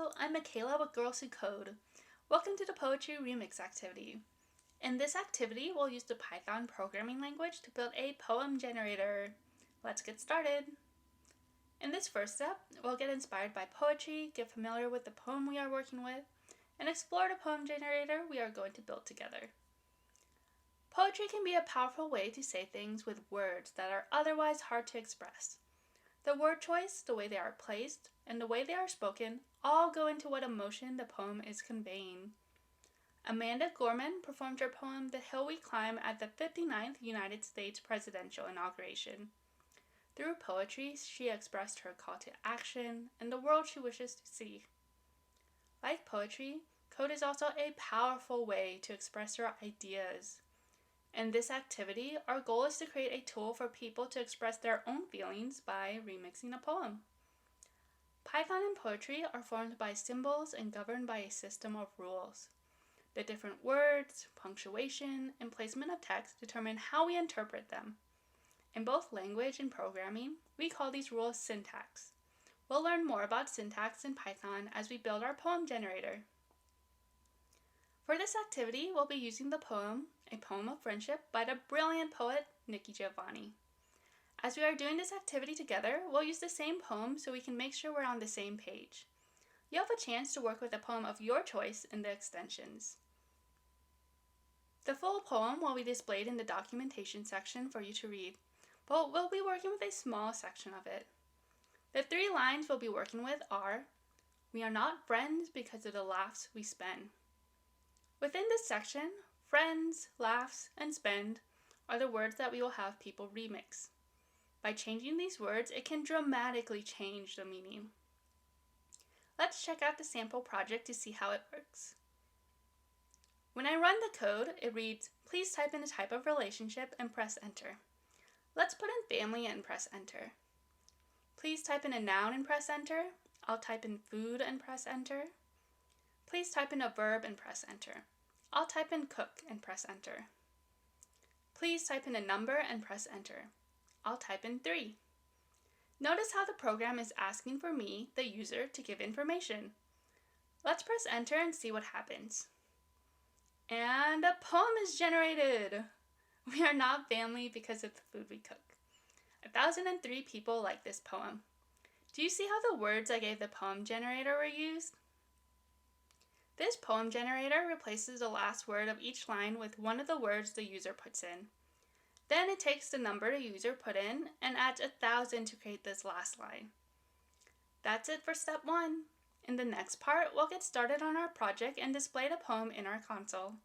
Hello, I'm Michaela with Girls Who Code. Welcome to the Poetry Remix activity. In this activity, we'll use the Python programming language to build a poem generator. Let's get started. In this first step, we'll get inspired by poetry, get familiar with the poem we are working with, and explore the poem generator we are going to build together. Poetry can be a powerful way to say things with words that are otherwise hard to express. The word choice, the way they are placed, and the way they are spoken all go into what emotion the poem is conveying. Amanda Gorman performed her poem The Hill We Climb at the 59th United States presidential inauguration. Through poetry, she expressed her call to action and the world she wishes to see. Like poetry, code is also a powerful way to express your ideas. In this activity, our goal is to create a tool for people to express their own feelings by remixing a poem. Python and poetry are formed by symbols and governed by a system of rules. The different words, punctuation, and placement of text determine how we interpret them. In both language and programming, we call these rules syntax. We'll learn more about syntax in Python as we build our poem generator. For this activity, we'll be using the poem, A Poem of Friendship by the brilliant poet Nikki Giovanni. As we are doing this activity together, we'll use the same poem so we can make sure we're on the same page. You'll have a chance to work with a poem of your choice in the extensions. The full poem will be displayed in the documentation section for you to read, but we'll be working with a small section of it. The 3 lines we'll be working with are, "We are not friends because of the laughs we spend." Within this section, friends, laughs, and spend are the words that we will have people remix. By changing these words, it can dramatically change the meaning. Let's check out the sample project to see how it works. When I run the code, it reads, "Please type in the type of relationship and press enter." Let's put in family and press enter. Please type in a noun and press enter. I'll type in food and press enter. Please type in a verb and press enter. I'll type in cook and press enter. Please type in a number and press enter. I'll type in 3. Notice how the program is asking for me, the user, to give information. Let's press enter and see what happens. And a poem is generated! We are not family because of the food we cook. 1,003 people like this poem. Do you see how the words I gave the poem generator were used? This poem generator replaces the last word of each line with one of the words the user puts in. Then it takes the number the user put in and adds 1,000 to create this last line. That's it for step 1. In the next part, we'll get started on our project and display the poem in our console.